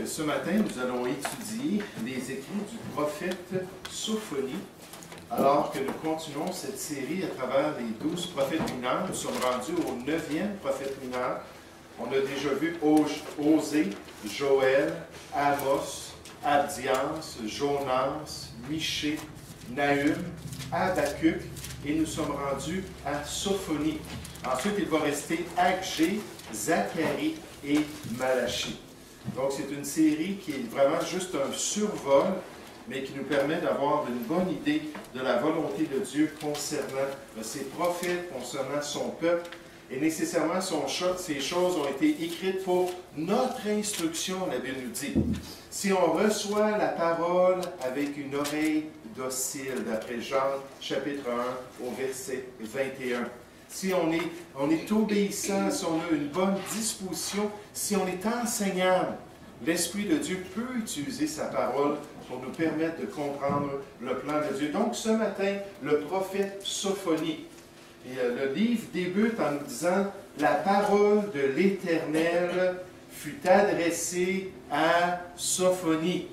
ce matin, nous allons étudier les écrits du prophète Sophonie, alors que nous continuons cette série à travers les 12 prophètes mineurs. Nous sommes rendus au 9e prophète mineur. On a déjà vu Osée, Joël, Amos, Abdias, Jonas, Michée, Nahum, Habacuc, et nous sommes rendus à Sophonie. Ensuite, il va rester Agé, Zacharie et Malachie. Donc, c'est une série qui est vraiment juste un survol, mais qui nous permet d'avoir une bonne idée de la volonté de Dieu concernant ses prophètes, concernant son peuple. Et nécessairement, ces choses ont été écrites pour notre instruction, la Bible nous dit. Si on reçoit la parole avec une oreille docile, d'après Jean, chapitre 1, au verset 21. Si on est obéissant, si on a une bonne disposition, si on est enseignable, l'Esprit de Dieu peut utiliser sa parole pour nous permettre de comprendre le plan de Dieu. Donc, ce matin, le prophète Sophonie. Et le livre débute en nous disant « La parole de l'Éternel fut adressée à Sophonie ».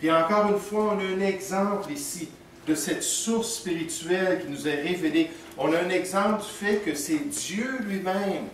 Puis encore une fois, on a un exemple ici de cette source spirituelle qui nous est révélée. On a un exemple du fait que c'est Dieu lui-même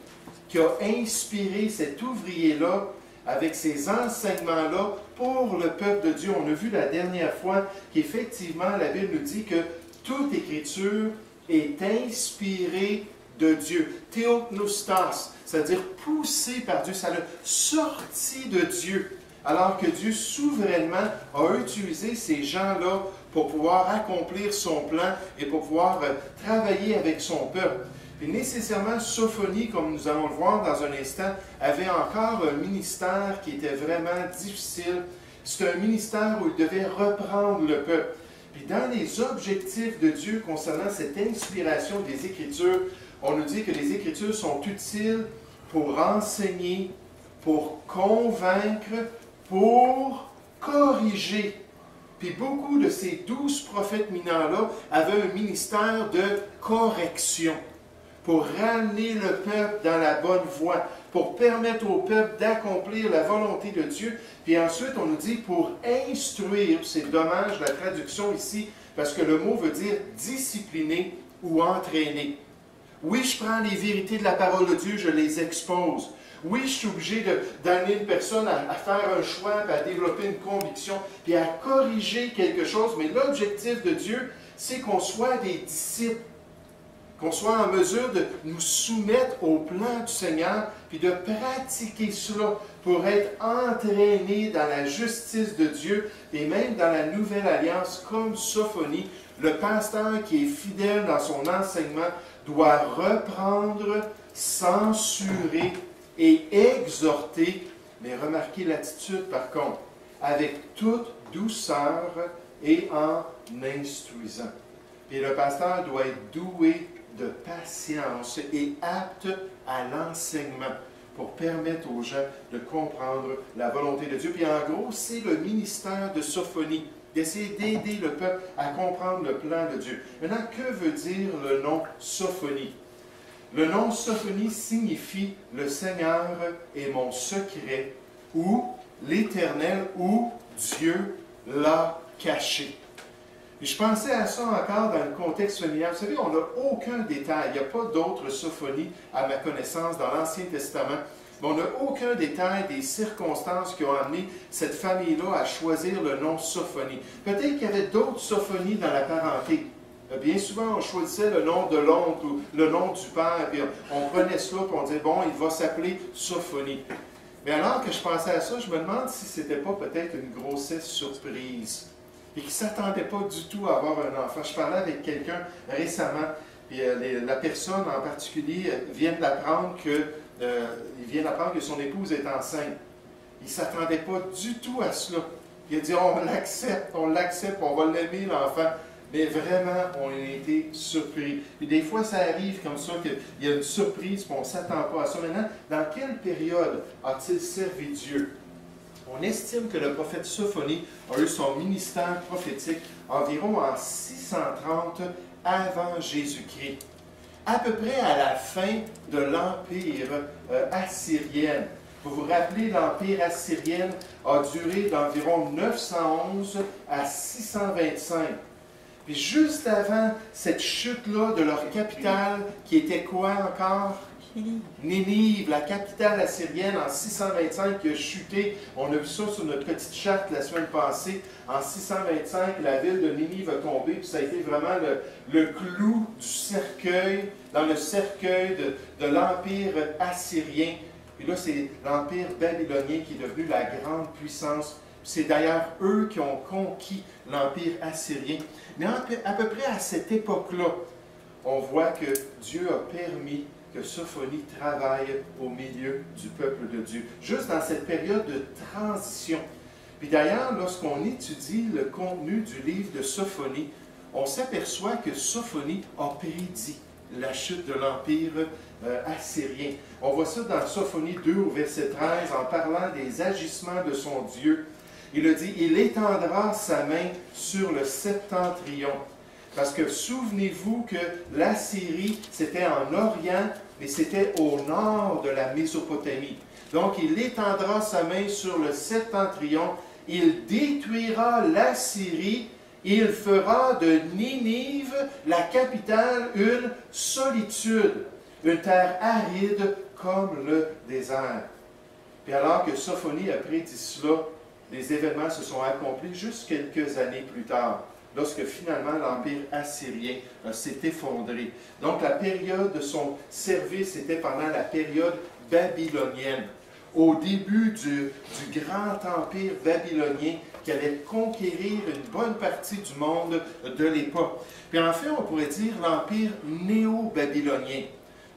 qui a inspiré cet ouvrier-là avec ces enseignements-là pour le peuple de Dieu. On a vu la dernière fois qu'effectivement, la Bible nous dit que toute écriture est inspirée de Dieu. Theopneustos, c'est-à-dire poussée par Dieu, ça l'a sorti de Dieu. Alors que Dieu souverainement a utilisé ces gens-là pour pouvoir accomplir son plan et pour pouvoir travailler avec son peuple. Et nécessairement, Sophonie, comme nous allons le voir dans un instant, avait encore un ministère qui était vraiment difficile. C'était un ministère où il devait reprendre le peuple. Puis dans les objectifs de Dieu concernant cette inspiration des Écritures, on nous dit que les Écritures sont utiles pour enseigner, pour convaincre, pour corriger. Puis beaucoup de ces 12 prophètes mineurs-là avaient un ministère de correction pour ramener le peuple dans la bonne voie, pour permettre au peuple d'accomplir la volonté de Dieu. Puis ensuite, on nous dit pour instruire, c'est dommage la traduction ici, parce que le mot veut dire discipliner ou entraîner. Oui, je prends les vérités de la parole de Dieu, je les expose. Oui, je suis obligé d'amener une personne à faire un choix, à développer une conviction, puis à corriger quelque chose. Mais l'objectif de Dieu, c'est qu'on soit des disciples, qu'on soit en mesure de nous soumettre au plan du Seigneur, puis de pratiquer cela pour être entraînés dans la justice de Dieu, et même dans la nouvelle alliance, comme Sophonie, le pasteur qui est fidèle dans son enseignement doit reprendre, censurer, et exhorter, mais remarquez l'attitude par contre, avec toute douceur et en instruisant. Et le pasteur doit être doué de patience et apte à l'enseignement pour permettre aux gens de comprendre la volonté de Dieu. Puis en gros, c'est le ministère de Sophonie, d'essayer d'aider le peuple à comprendre le plan de Dieu. Maintenant, que veut dire le nom Sophonie? Le nom Sophonie signifie « le Seigneur est mon secret » ou « l'Éternel » ou « Dieu l'a caché ». Et je pensais à ça encore dans le contexte familial. Vous savez, on n'a aucun détail. Il n'y a pas d'autres Sophonies à ma connaissance dans l'Ancien Testament. Mais on n'a aucun détail des circonstances qui ont amené cette famille-là à choisir le nom Sophonie. Peut-être qu'il y avait d'autres Sophonies dans la parenté. Bien souvent, on choisissait le nom de l'oncle ou le nom du père, puis on prenait cela et on disait, bon, il va s'appeler Sophonie. Mais alors que je pensais à ça, je me demande si ce n'était pas peut-être une grossesse surprise et qu'il ne s'attendait pas du tout à avoir un enfant. Je parlais avec quelqu'un récemment, puis la personne en particulier vient d'apprendre que son épouse est enceinte. Il ne s'attendait pas du tout à cela. Il a dit, on l'accepte, on va l'aimer, l'enfant. Mais vraiment, on a été surpris. Et des fois, ça arrive comme ça, qu'il y a une surprise, puis on ne s'attend pas à ça. Maintenant, dans quelle période a-t-il servi Dieu? On estime que le prophète Sophonie a eu son ministère prophétique environ en 630 avant Jésus-Christ. À peu près à la fin de l'Empire assyrien. Vous vous rappelez, l'Empire assyrien a duré d'environ 911 à 625. Puis juste avant cette chute-là de leur capitale, qui était quoi encore? Ninive, la capitale assyrienne en 625 qui a chuté. On a vu ça sur notre petite charte la semaine passée. En 625, la ville de Ninive a tombé, puis ça a été vraiment le clou du cercueil, dans le cercueil de l'Empire assyrien. Puis là, c'est l'Empire babylonien qui est devenu la grande puissance. C'est d'ailleurs eux qui ont conquis l'Empire assyrien. Mais à peu près à cette époque-là, on voit que Dieu a permis que Sophonie travaille au milieu du peuple de Dieu, juste dans cette période de transition. Puis d'ailleurs, lorsqu'on étudie le contenu du livre de Sophonie, on s'aperçoit que Sophonie a prédit la chute de l'Empire assyrien. On voit ça dans Sophonie 2 au verset 13, en parlant des agissements de son Dieu. Il a dit, « Il étendra sa main sur le septentrion. » Parce que souvenez-vous que l'Assyrie, c'était en Orient, mais c'était au nord de la Mésopotamie. Donc, il étendra sa main sur le septentrion, il détruira l'Assyrie, il fera de Ninive, la capitale, une solitude, une terre aride comme le désert. Puis alors que Sophonie a prédit cela, les événements se sont accomplis juste quelques années plus tard, lorsque finalement l'Empire assyrien s'est effondré. Donc la période de son service était pendant la période babylonienne, au début du grand empire babylonien qui allait conquérir une bonne partie du monde de l'époque. Puis en fait, on pourrait dire l'empire néo-babylonien.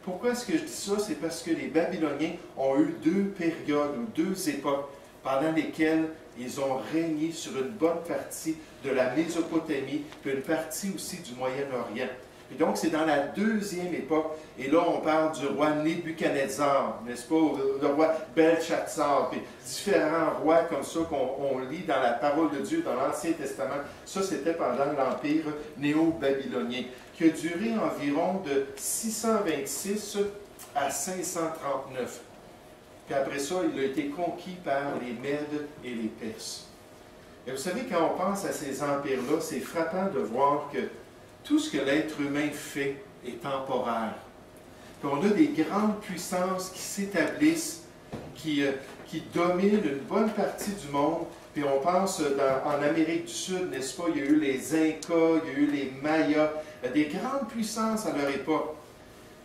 Pourquoi est-ce que je dis ça? C'est parce que les Babyloniens ont eu deux périodes ou deux époques pendant lesquelles ils ont régné sur une bonne partie de la Mésopotamie, puis une partie aussi du Moyen-Orient. Et donc, c'est dans la deuxième époque, et là, on parle du roi Nebuchadnezzar, n'est-ce pas, le roi Belshazzar, puis différents rois comme ça qu'on lit dans la parole de Dieu, dans l'Ancien Testament. Ça, c'était pendant l'Empire néo-babylonien, qui a duré environ de 626 à 539. Puis après ça, il a été conquis par les Mèdes et les Perses. Et vous savez, quand on pense à ces empires-là, c'est frappant de voir que tout ce que l'être humain fait est temporaire. Puis on a des grandes puissances qui s'établissent, qui dominent une bonne partie du monde. Puis on pense en Amérique du Sud, n'est-ce pas, il y a eu les Incas, il y a eu les Mayas, des grandes puissances à leur époque.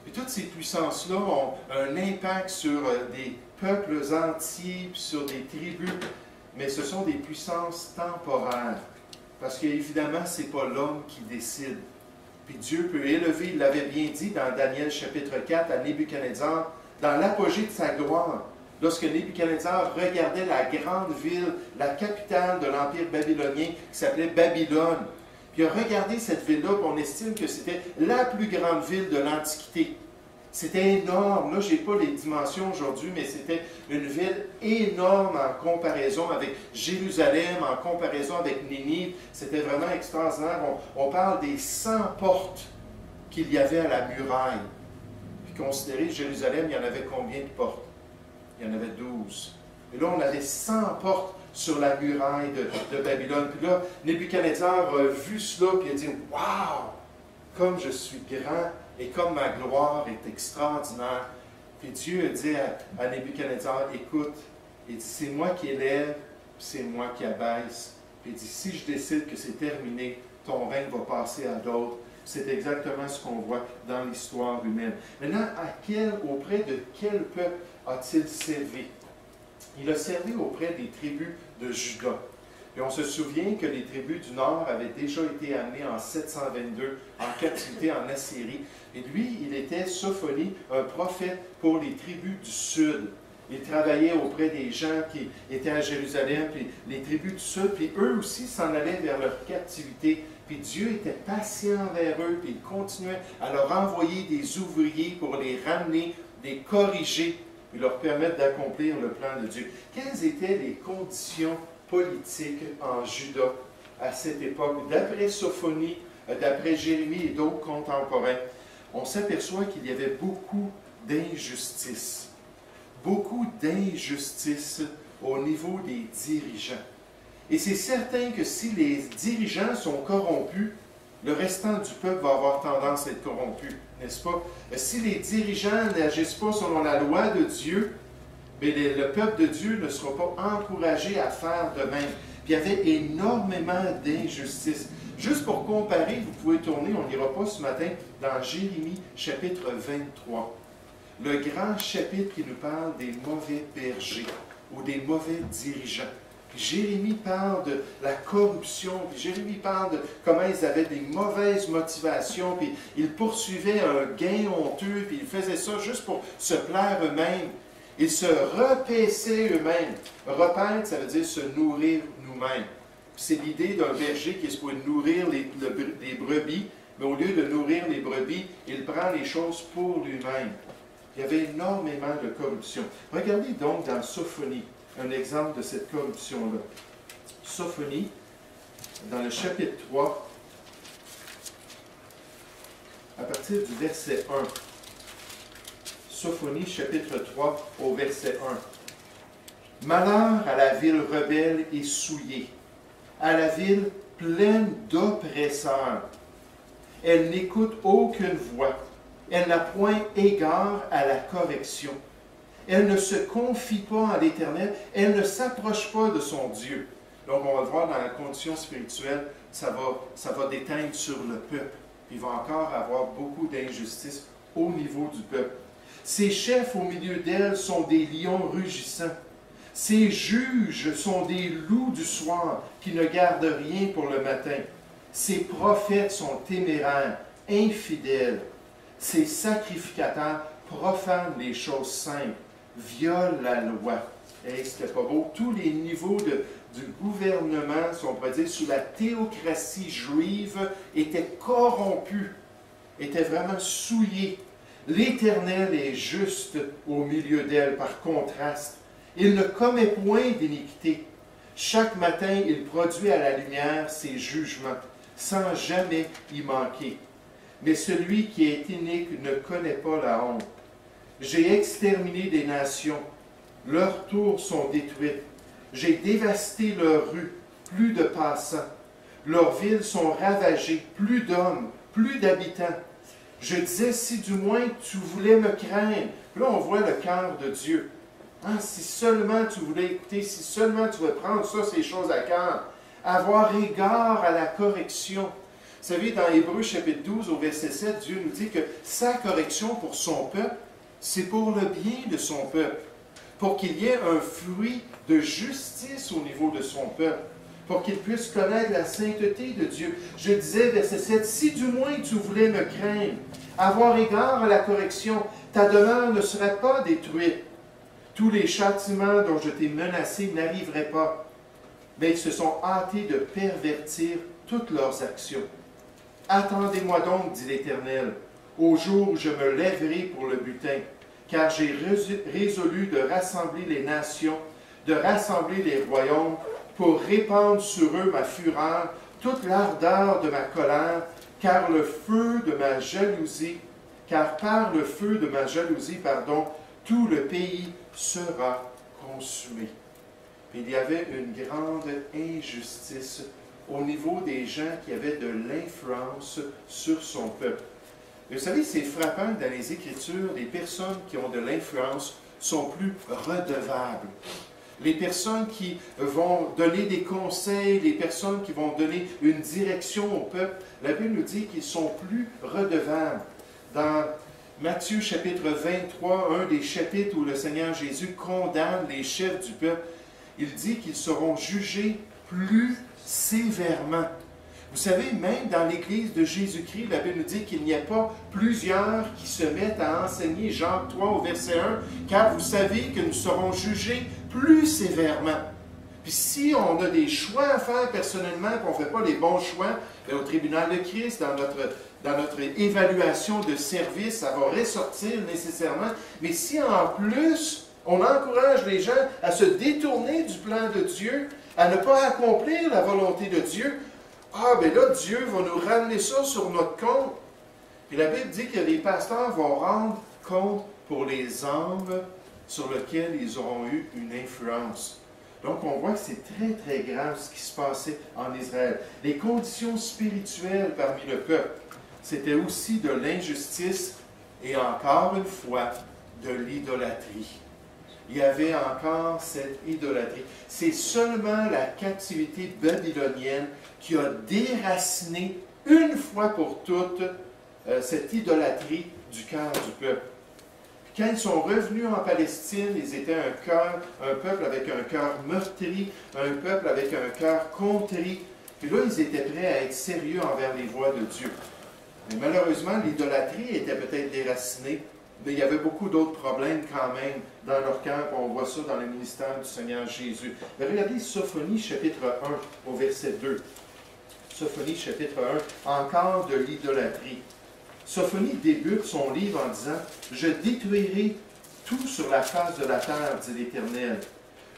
Et toutes ces puissances-là ont un impact sur des peuples entiers, puis sur des tribus, mais ce sont des puissances temporaires. Parce qu'évidemment, ce n'est pas l'homme qui décide. Puis Dieu peut élever, il l'avait bien dit dans Daniel chapitre 4 à Nebuchadnezzar, dans l'apogée de sa gloire, lorsque Nebuchadnezzar regardait la grande ville, la capitale de l'Empire babylonien, qui s'appelait Babylone. Puis il a regardé cette ville-là, puis on estime que c'était la plus grande ville de l'Antiquité. C'était énorme. Là, je n'ai pas les dimensions aujourd'hui, mais c'était une ville énorme en comparaison avec Jérusalem, en comparaison avec Ninive. C'était vraiment extraordinaire. On parle des 100 portes qu'il y avait à la muraille. Puis considérez Jérusalem, il y en avait combien de portes? Il y en avait 12. Et là, on avait 100 portes sur la muraille de Babylone. Puis là, Nebuchadnezzar a vu cela, puis il a dit « Wow! Comme je suis grand et comme ma gloire est extraordinaire. » Puis Dieu a dit à Nebuchadnezzar « Écoute, il dit, c'est moi qui élève, puis c'est moi qui abaisse. » Puis il dit « Si je décide que c'est terminé, ton règne va passer à d'autres. » C'est exactement ce qu'on voit dans l'histoire humaine. Maintenant, auprès de quel peuple a-t-il servi? Il a servi auprès des tribus de Juda. Et on se souvient que les tribus du Nord avaient déjà été amenées en 722 en captivité en Assyrie. Et lui, il était Sophonie, un prophète pour les tribus du Sud. Il travaillait auprès des gens qui étaient à Jérusalem, puis les tribus du Sud, puis eux aussi s'en allaient vers leur captivité. Puis Dieu était patient envers eux, puis il continuait à leur envoyer des ouvriers pour les ramener, les corriger, puis leur permettre d'accomplir le plan de Dieu. Quelles étaient les conditions politiques en Juda à cette époque? D'après Sophonie, d'après Jérémie et d'autres contemporains, on s'aperçoit qu'il y avait beaucoup d'injustice. beaucoup d'injustice au niveau des dirigeants. Et c'est certain que si les dirigeants sont corrompus, le restant du peuple va avoir tendance à être corrompu, n'est-ce pas? Si les dirigeants n'agissent pas selon la loi de Dieu, bien, le peuple de Dieu ne sera pas encouragé à faire de même. Puis il y avait énormément d'injustice. Juste pour comparer, vous pouvez tourner, on n'ira pas ce matin, dans Jérémie chapitre 23. Le grand chapitre qui nous parle des mauvais bergers ou des mauvais dirigeants. Jérémie parle de la corruption, puis Jérémie parle de comment ils avaient des mauvaises motivations, puis ils poursuivaient un gain honteux, puis ils faisaient ça juste pour se plaire eux-mêmes. Ils se repaissaient eux-mêmes. Repaître, ça veut dire se nourrir nous-mêmes. C'est l'idée d'un berger qui est supposé nourrir les brebis, mais au lieu de nourrir les brebis, il prend les choses pour lui-même. Il y avait énormément de corruption. Regardez donc dans Sophonie, un exemple de cette corruption-là. Sophonie, dans le chapitre 3, à partir du verset 1. Sophonie, chapitre 3, au verset 1. Malheur à la ville rebelle et souillée, à la ville pleine d'oppresseurs. Elle n'écoute aucune voix. Elle n'a point égard à la correction. Elle ne se confie pas à l'Éternel. Elle ne s'approche pas de son Dieu. Donc, on va le voir dans la condition spirituelle, ça va déteindre sur le peuple. Il va encore avoir beaucoup d'injustice au niveau du peuple. Ses chefs au milieu d'elle sont des lions rugissants. Ses juges sont des loups du soir qui ne gardent rien pour le matin. Ses prophètes sont téméraires, infidèles. Ses sacrificateurs profanent les choses simples, violent la loi. Et c'était pas beau. Tous les niveaux du gouvernement, si on pourrait dire, sous la théocratie juive, étaient corrompus, étaient vraiment souillés. L'Éternel est juste au milieu d'elle, par contraste. Il ne commet point d'iniquité. Chaque matin, il produit à la lumière ses jugements, sans jamais y manquer. Mais celui qui est inique ne connaît pas la honte. J'ai exterminé des nations. Leurs tours sont détruites. J'ai dévasté leurs rues, plus de passants. Leurs villes sont ravagées, plus d'hommes, plus d'habitants. Je disais, si du moins tu voulais me craindre. Là, on voit le cœur de Dieu. Ah, si seulement tu voulais écouter, si seulement tu voulais prendre ça, ces choses à cœur. Avoir égard à la correction. Vous savez, dans Hébreux chapitre 12, au verset 7, Dieu nous dit que sa correction pour son peuple, c'est pour le bien de son peuple. Pour qu'il y ait un fruit de justice au niveau de son peuple. Pour qu'il puisse connaître la sainteté de Dieu. Je disais, verset 7, si du moins tu voulais me craindre, avoir égard à la correction, ta demeure ne serait pas détruite. Tous les châtiments dont je t'ai menacé n'arriveraient pas. Mais ils se sont hâtés de pervertir toutes leurs actions. Attendez-moi donc, dit l'Éternel, au jour où je me lèverai pour le butin, car j'ai résolu de rassembler les nations, de rassembler les royaumes, pour répandre sur eux ma fureur, toute l'ardeur de ma colère, car par le feu de ma jalousie, tout le pays sera consumé. Puis il y avait une grande injustice au niveau des gens qui avaient de l'influence sur son peuple. Et vous savez, c'est frappant que dans les Écritures, les personnes qui ont de l'influence sont plus redevables. Les personnes qui vont donner des conseils, les personnes qui vont donner une direction au peuple, la Bible nous dit qu'ils sont plus redevables. Dans Matthieu chapitre 23, un des chapitres où le Seigneur Jésus condamne les chefs du peuple, il dit qu'ils seront jugés plus sévèrement. Vous savez, même dans l'Église de Jésus-Christ, la Bible nous dit qu'il n'y a pas plusieurs qui se mettent à enseigner, Jean 3 au verset 1, car vous savez que nous serons jugés plus sévèrement. Puis si on a des choix à faire personnellement, qu'on ne fait pas les bons choix, bien, au tribunal de Christ, dans notre évaluation de service, ça va ressortir nécessairement. Mais si en plus, on encourage les gens à se détourner du plan de Dieu, à ne pas accomplir la volonté de Dieu, ah, bien là, Dieu va nous ramener ça sur notre compte. Et la Bible dit que les pasteurs vont rendre compte pour les âmes sur lequel ils auront eu une influence. Donc, on voit que c'est très, très grave ce qui se passait en Israël. Les conditions spirituelles parmi le peuple, c'était aussi de l'injustice et encore une fois, de l'idolâtrie. Il y avait encore cette idolâtrie. C'est seulement la captivité babylonienne qui a déraciné une fois pour toutes cette idolâtrie du cœur du peuple. Puis quand ils sont revenus en Palestine, ils étaient un peuple avec un cœur meurtri, un peuple avec un cœur contrit. Puis là, ils étaient prêts à être sérieux envers les voies de Dieu. Mais malheureusement, l'idolâtrie était peut-être déracinée, mais il y avait beaucoup d'autres problèmes quand même dans leur cœur. On voit ça dans le ministère du Seigneur Jésus. Mais regardez Sophonie chapitre 1 au verset 2. Sophonie chapitre 1, encore de l'idolâtrie. Sophonie débute son livre en disant « Je détruirai tout sur la face de la terre, dit l'Éternel.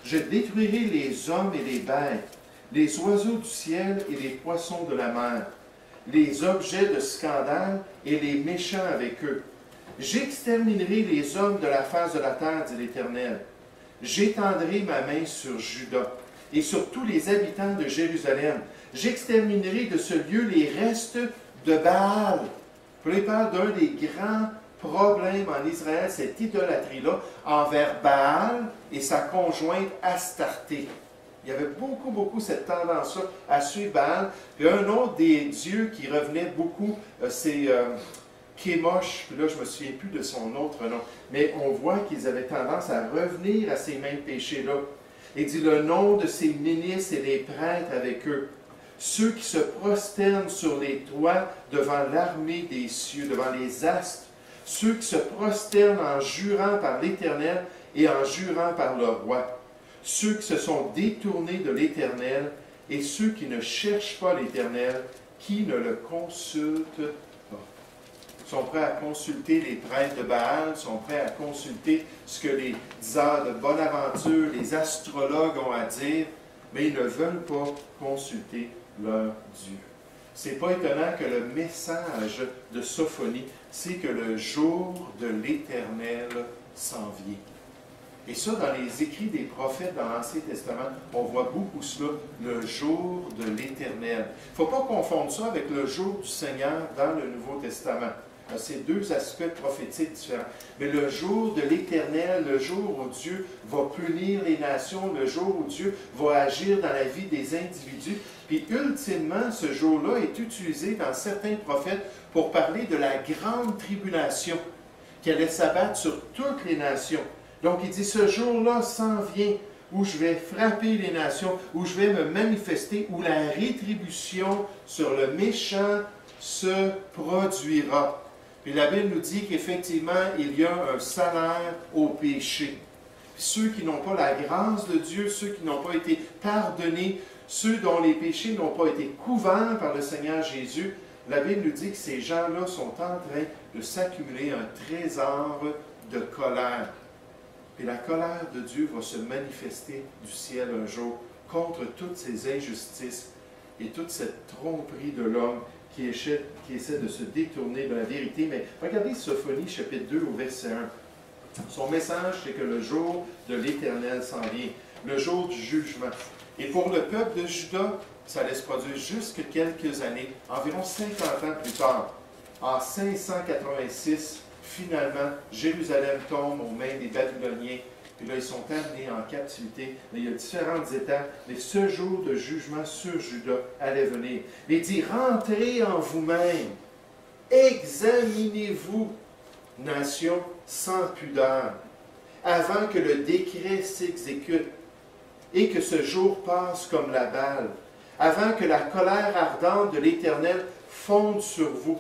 Je détruirai les hommes et les bêtes, les oiseaux du ciel et les poissons de la mer, les objets de scandale et les méchants avec eux. J'exterminerai les hommes de la face de la terre, dit l'Éternel. J'étendrai ma main sur Juda et sur tous les habitants de Jérusalem. J'exterminerai de ce lieu les restes de Baal. » Puis il parle d'un des grands problèmes en Israël, cette idolâtrie-là, envers Baal et sa conjointe Astarté. Il y avait beaucoup cette tendance-là à suivre Baal. Puis un autre des dieux qui revenait beaucoup, c'est Kémosh. Puis là, je ne me souviens plus de son autre nom. Mais on voit qu'ils avaient tendance à revenir à ces mêmes péchés-là. Il dit le nom de ses ministres et les prêtres avec eux. Ceux qui se prosternent sur les toits devant l'armée des cieux, devant les astres. Ceux qui se prosternent en jurant par l'Éternel et en jurant par le roi. Ceux qui se sont détournés de l'Éternel et ceux qui ne cherchent pas l'Éternel, qui ne le consultent pas. Ils sont prêts à consulter les prêtres de Baal, sont prêts à consulter ce que les diseurs de Bonaventure, les astrologues ont à dire, mais ils ne veulent pas consulter leur Dieu. Ce n'est pas étonnant que le message de Sophonie, c'est que le jour de l'Éternel s'en vient. Et ça, dans les écrits des prophètes dans l'Ancien Testament, on voit beaucoup cela, le jour de l'Éternel. Il ne faut pas confondre ça avec le jour du Seigneur dans le Nouveau Testament. C'est deux aspects prophétiques différents. Mais le jour de l'Éternel, le jour où Dieu va punir les nations, le jour où Dieu va agir dans la vie des individus. Puis ultimement, ce jour-là est utilisé dans certains prophètes pour parler de la grande tribulation qui allait s'abattre sur toutes les nations. Donc il dit, ce jour-là s'en vient où je vais frapper les nations, où je vais me manifester, où la rétribution sur le méchant se produira. Puis la Bible nous dit qu'effectivement, il y a un salaire au péché. Puis ceux qui n'ont pas la grâce de Dieu, ceux qui n'ont pas été pardonnés, ceux dont les péchés n'ont pas été couverts par le Seigneur Jésus, la Bible nous dit que ces gens-là sont en train de s'accumuler un trésor de colère. Et la colère de Dieu va se manifester du ciel un jour contre toutes ces injustices et toute cette tromperie de l'homme qui essaie de se détourner de la vérité. Mais regardez Sophonie, chapitre 2, au verset 1. Son message, c'est que le jour de l'Éternel s'en vient, le jour du jugement. Et pour le peuple de Juda, ça allait se produire jusque quelques années, environ 50 ans plus tard. En 586, finalement, Jérusalem tombe aux mains des Babyloniens. Puis là, ils sont amenés en captivité. Mais il y a différentes étapes. Mais ce jour de jugement sur Juda allait venir. Il dit, rentrez en vous-même. Examinez-vous, nation sans pudeur, avant que le décret s'exécute et que ce jour passe comme la balle, avant que la colère ardente de l'Éternel fonde sur vous,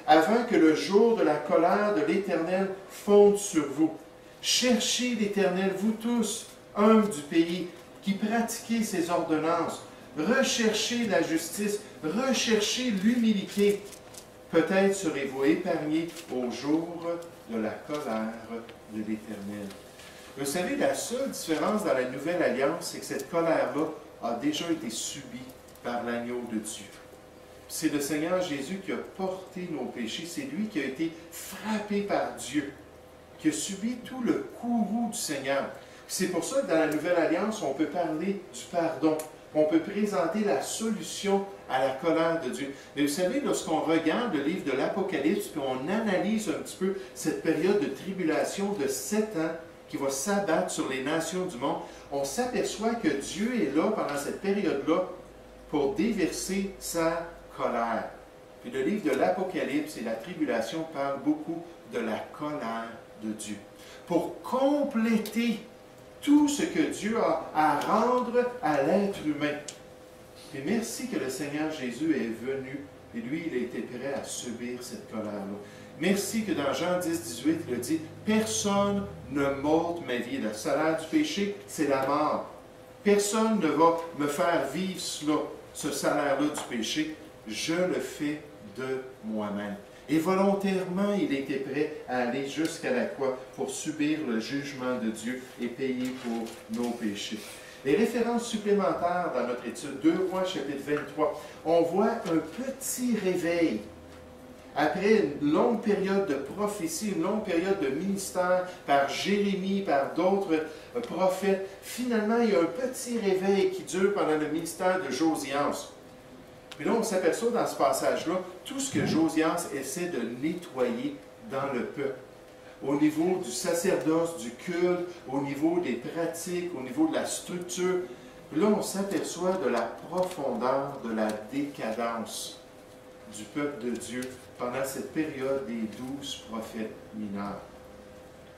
avant que le jour de la colère de l'Éternel fonde sur vous. Cherchez l'Éternel, vous tous, hommes du pays, qui pratiquez ses ordonnances. Recherchez la justice, recherchez l'humilité. Peut-être serez-vous épargnés au jour de la colère de l'Éternel. Vous savez, la seule différence dans la Nouvelle Alliance, c'est que cette colère-là a déjà été subie par l'agneau de Dieu. C'est le Seigneur Jésus qui a porté nos péchés. C'est lui qui a été frappé par Dieu. qui a subi tout le courroux du Seigneur. C'est pour ça que dans la Nouvelle Alliance, on peut parler du pardon. On peut présenter la solution à la colère de Dieu. Mais vous savez, lorsqu'on regarde le livre de l'Apocalypse, puis on analyse un petit peu cette période de tribulation de 7 ans qui va s'abattre sur les nations du monde, on s'aperçoit que Dieu est là pendant cette période-là pour déverser sa colère. Puis le livre de l'Apocalypse et la tribulation parlent beaucoup de la colère de Dieu. Pour compléter tout ce que Dieu a à rendre à l'être humain. Et merci que le Seigneur Jésus est venu et lui, il a été prêt à subir cette colère-là. Merci que dans Jean 10, 18, il a dit « Personne ne m'ôte ma vie. Le salaire du péché, c'est la mort. Personne ne va me faire vivre cela, ce salaire-là du péché. Je le fais de moi-même. » Et volontairement, il était prêt à aller jusqu'à la croix pour subir le jugement de Dieu et payer pour nos péchés. Les références supplémentaires dans notre étude, 2 Rois chapitre 23, on voit un petit réveil. Après une longue période de prophétie, une longue période de ministère par Jérémie, par d'autres prophètes, finalement, il y a un petit réveil qui dure pendant le ministère de Josias. Puis là, on s'aperçoit dans ce passage-là, tout ce que Josias essaie de nettoyer dans le peuple. Au niveau du sacerdoce, du culte, au niveau des pratiques, au niveau de la structure. Puis là, on s'aperçoit de la profondeur de la décadence du peuple de Dieu pendant cette période des 12 prophètes mineurs.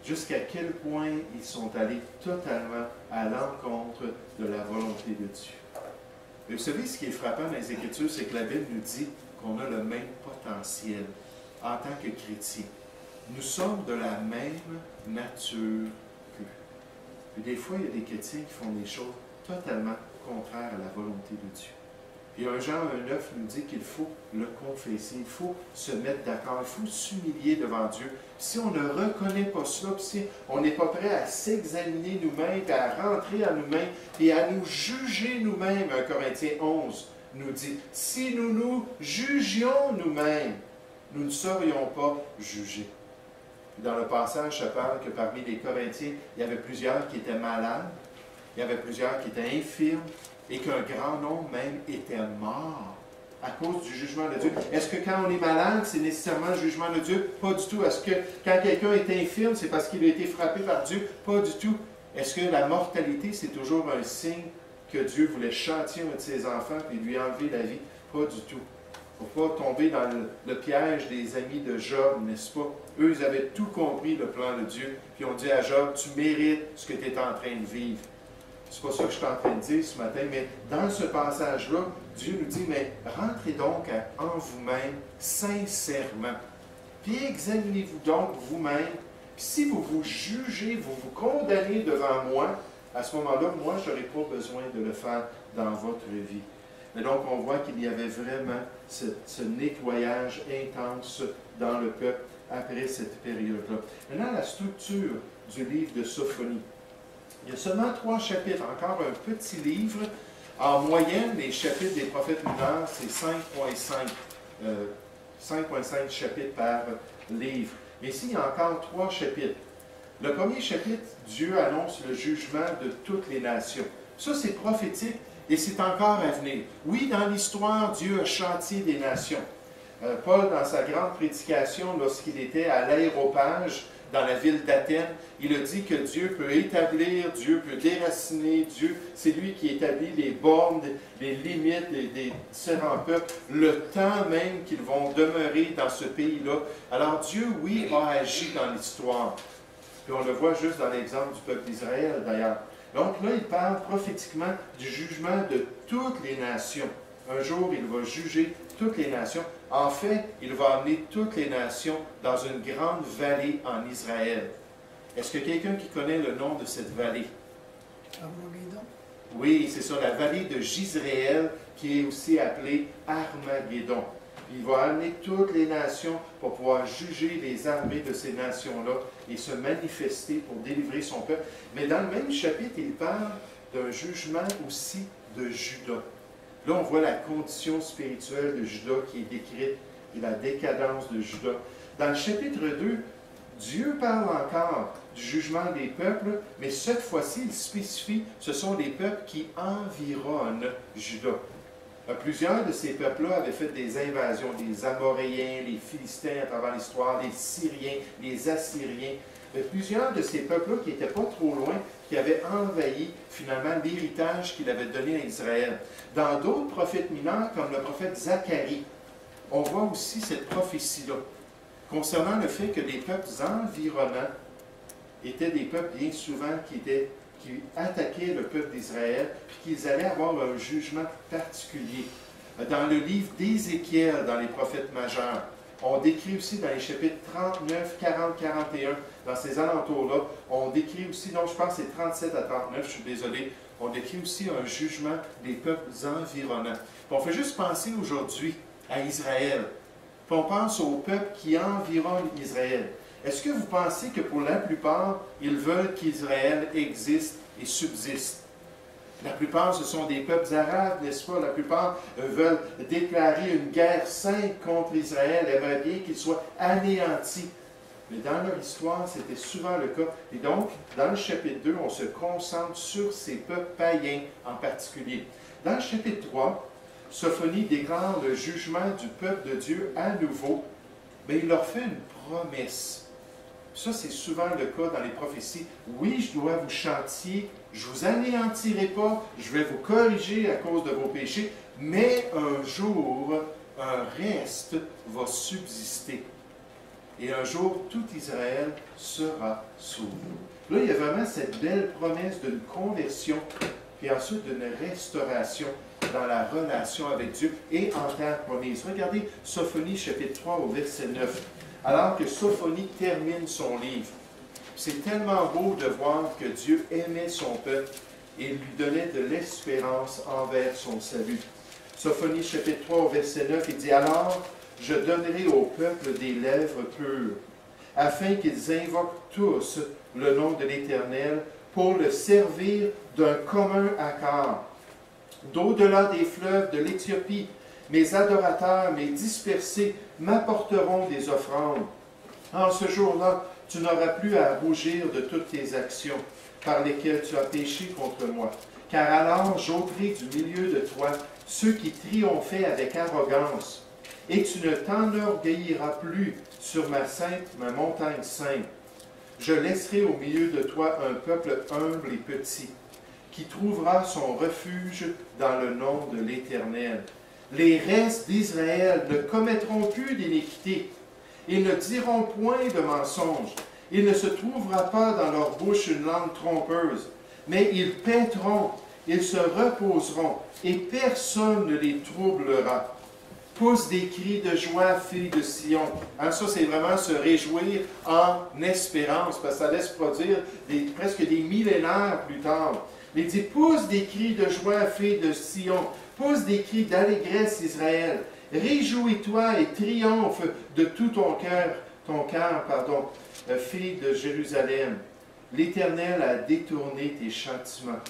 Jusqu'à quel point ils sont allés totalement à l'encontre de la volonté de Dieu. Et vous savez, ce qui est frappant dans les Écritures, c'est que la Bible nous dit qu'on a le même potentiel en tant que chrétiens. Nous sommes de la même nature qu'eux. Et des fois, il y a des chrétiens qui font des choses totalement contraires à la volonté de Dieu. Et un Jean 1,9 nous dit qu'il faut le confesser, il faut se mettre d'accord, il faut s'humilier devant Dieu. Si on ne reconnaît pas cela, si on n'est pas prêt à s'examiner nous-mêmes, à rentrer en nous-mêmes et à nous juger nous-mêmes, 1 Corinthiens 11 nous dit, si nous nous jugions nous-mêmes, nous ne serions pas jugés. Dans le passage, ça parle que parmi les Corinthiens, il y avait plusieurs qui étaient malades, il y avait plusieurs qui étaient infirmes, et qu'un grand nombre même était mort à cause du jugement de Dieu. Est-ce que quand on est malade, c'est nécessairement le jugement de Dieu? Pas du tout. Est-ce que quand quelqu'un est infirme, c'est parce qu'il a été frappé par Dieu? Pas du tout. Est-ce que la mortalité, c'est toujours un signe que Dieu voulait châtier un de ses enfants et lui enlever la vie? Pas du tout. Il ne faut pas tomber dans le piège des amis de Job, n'est-ce pas? Eux, ils avaient tout compris, le plan de Dieu, puis on dit à Job, tu mérites ce que tu es en train de vivre. C'est pas ça que je suis en train de dire ce matin, mais dans ce passage-là, Dieu nous dit, mais rentrez donc en vous-même sincèrement. Puis examinez-vous donc vous-même. Si vous vous jugez, vous vous condamnez devant moi, à ce moment-là, moi, je n'aurai pas besoin de le faire dans votre vie. Mais donc, on voit qu'il y avait vraiment ce nettoyage intense dans le peuple après cette période-là. Maintenant, la structure du livre de Sophonie. Il y a seulement 3 chapitres, encore un petit livre. En moyenne, les chapitres des prophètes mineurs, c'est 5,5 chapitres par livre. Mais ici, il y a encore 3 chapitres. Le premier chapitre, Dieu annonce le jugement de toutes les nations. Ça, c'est prophétique et c'est encore à venir. Oui, dans l'histoire, Dieu a châtié des nations. Paul, dans sa grande prédication, lorsqu'il était à l'Aréopage, dans la ville d'Athènes, il a dit que Dieu peut établir, Dieu peut déraciner, Dieu, c'est lui qui établit les bornes, les limites des différents peuples, le temps même qu'ils vont demeurer dans ce pays-là. Alors Dieu, oui, a agi dans l'histoire. Puis on le voit juste dans l'exemple du peuple d'Israël, d'ailleurs. Donc là, il parle prophétiquement du jugement de toutes les nations. Un jour, il va juger toutes les nations. En fait, il va amener toutes les nations dans une grande vallée en Israël. Est-ce que quelqu'un qui connaît le nom de cette vallée? Armageddon. Oui, c'est ça, la vallée de Jizréel, qui est aussi appelée Armageddon. Il va amener toutes les nations pour pouvoir juger les armées de ces nations-là et se manifester pour délivrer son peuple. Mais dans le même chapitre, il parle d'un jugement aussi de Juda. Là, on voit la condition spirituelle de Juda qui est décrite et la décadence de Juda. Dans le chapitre 2, Dieu parle encore du jugement des peuples, mais cette fois-ci, il spécifie, ce sont des peuples qui environnent Juda. Plusieurs de ces peuples-là avaient fait des invasions, les Amoréens, les Philistins à travers l'histoire, les Syriens, les Assyriens. Plusieurs de ces peuples-là qui n'étaient pas trop loin, qui avaient envahi finalement l'héritage qu'il avait donné à Israël. Dans d'autres prophètes mineurs, comme le prophète Zacharie, on voit aussi cette prophétie-là, concernant le fait que les peuples environnants étaient des peuples bien souvent qui attaquaient le peuple d'Israël, puis qu'ils allaient avoir un jugement particulier. Dans le livre d'Ézéchiel, dans les prophètes majeurs, on décrit aussi dans les chapitres 39, 40, 41, dans ces alentours-là, on décrit aussi, donc je pense que c'est 37 à 39, je suis désolé, on décrit aussi un jugement des peuples environnants. Puis on fait juste penser aujourd'hui à Israël. Puis on pense aux peuples qui environnent Israël. Est-ce que vous pensez que pour la plupart, ils veulent qu'Israël existe et subsiste? La plupart, ce sont des peuples arabes, n'est-ce pas? La plupart veulent déclarer une guerre sainte contre Israël, aimeraient bien qu'il soit anéanti. Mais dans leur histoire, c'était souvent le cas. Et donc, dans le chapitre 2, on se concentre sur ces peuples païens en particulier. Dans le chapitre 3, Sophonie déclare le jugement du peuple de Dieu à nouveau, mais il leur fait une promesse. Ça, c'est souvent le cas dans les prophéties. Oui, je dois vous chantier, je ne vous anéantirai pas, je vais vous corriger à cause de vos péchés, mais un jour, un reste va subsister. Et un jour, tout Israël sera sauvé. Là, il y a vraiment cette belle promesse d'une conversion, puis ensuite d'une restauration dans la relation avec Dieu et en terre promise. Regardez Sophonie chapitre 3 au verset 9. Alors que Sophonie termine son livre. C'est tellement beau de voir que Dieu aimait son peuple et lui donnait de l'espérance envers son salut. Sophonie chapitre 3 au verset 9, il dit « Alors, je donnerai au peuple des lèvres pures, afin qu'ils invoquent tous le nom de l'Éternel pour le servir d'un commun accord. D'au-delà des fleuves de l'Éthiopie, mes adorateurs, mes dispersés, m'apporteront des offrandes. En ce jour-là, tu n'auras plus à rougir de toutes tes actions par lesquelles tu as péché contre moi. Car alors j'ôterai du milieu de toi ceux qui triomphaient avec arrogance, et tu ne t'enorgueilliras plus sur ma montagne sainte. Je laisserai au milieu de toi un peuple humble et petit, qui trouvera son refuge dans le nom de l'Éternel. Les restes d'Israël ne commettront plus d'iniquité. Ils ne diront point de mensonges. Il ne se trouvera pas dans leur bouche une langue trompeuse. Mais ils paîtront, ils se reposeront, et personne ne les troublera. Pousse des cris de joie, filles de Sion. Hein, ça, c'est vraiment se réjouir en espérance, parce que ça laisse produire presque des millénaires plus tard. Il dit, pousse des cris de joie, filles de Sion. Pousse des cris d'allégresse, Israël. Réjouis-toi et triomphe de tout ton cœur, fille de Jérusalem. L'Éternel a détourné tes châtiments.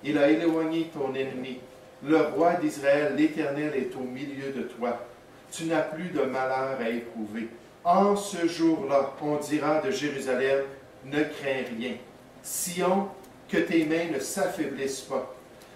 Il a éloigné ton ennemi. Le roi d'Israël, l'Éternel, est au milieu de toi. Tu n'as plus de malheur à éprouver. En ce jour-là, on dira de Jérusalem, ne crains rien. Sion, que tes mains ne s'affaiblissent pas.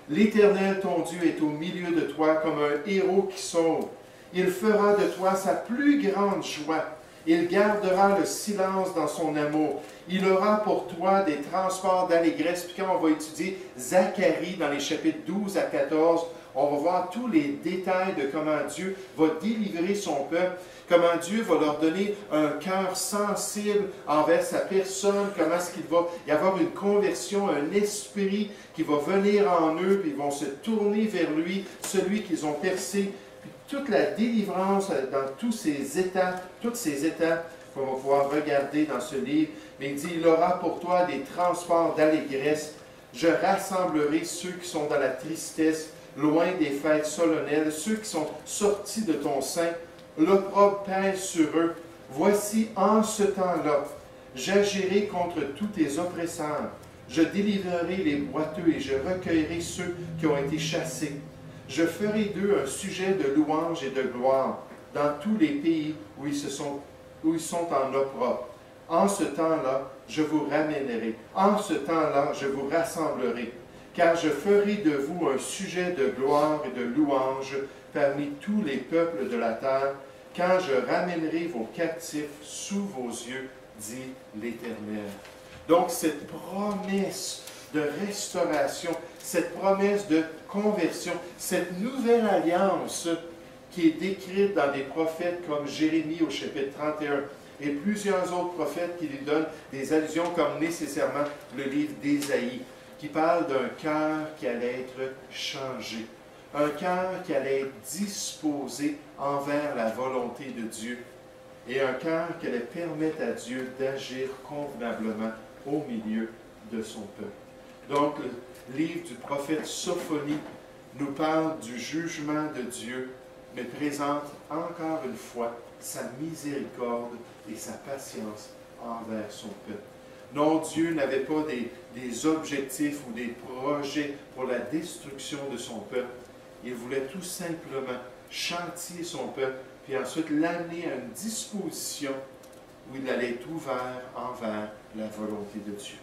L'Éternel, ton Dieu, est au milieu de toi comme un héros qui sauve. Il fera de toi sa plus grande joie. Il gardera le silence dans son amour. Il aura pour toi des transports d'allégresse. Puis quand on va étudier Zacharie dans les chapitres 12 à 14, on va voir tous les détails de comment Dieu va délivrer son peuple, comment Dieu va leur donner un cœur sensible envers sa personne, comment est-ce qu'il va y avoir une conversion, un esprit qui va venir en eux, puis ils vont se tourner vers lui, celui qu'ils ont percé. Puis toute la délivrance dans toutes ces étapes qu'on va pouvoir regarder dans ce livre. Mais il dit, il aura pour toi des transports d'allégresse. Je rassemblerai ceux qui sont dans la tristesse, loin des fêtes solennelles, ceux qui sont sortis de ton sein. L'opprobre pèse sur eux. Voici en ce temps-là, j'agirai contre tous tes oppresseurs. Je délivrerai les boiteux et je recueillerai ceux qui ont été chassés. Je ferai d'eux un sujet de louange et de gloire dans tous les pays où ils sont en opprobre. En ce temps-là, je vous ramènerai. En ce temps-là, je vous rassemblerai. Car je ferai de vous un sujet de gloire et de louange parmi tous les peuples de la terre, quand je ramènerai vos captifs sous vos yeux, dit l'Éternel. » Donc, cette promesse de restauration, cette promesse de conversion, cette nouvelle alliance qui est décrite dans des prophètes comme Jérémie au chapitre 31 et plusieurs autres prophètes qui lui donnent des allusions comme nécessairement le livre d'Ésaïe, qui parle d'un cœur qui allait être changé, un cœur qui allait être disposé envers la volonté de Dieu et un cœur qui allait permettre à Dieu d'agir convenablement au milieu de son peuple. Donc, le livre du prophète Sophonie nous parle du jugement de Dieu, mais présente encore une fois sa miséricorde et sa patience envers son peuple. Non, Dieu n'avait pas des objectifs ou des projets pour la destruction de son peuple. Il voulait tout simplement châtier son peuple, puis ensuite l'amener à une disposition où il allait être ouvert envers la volonté de Dieu.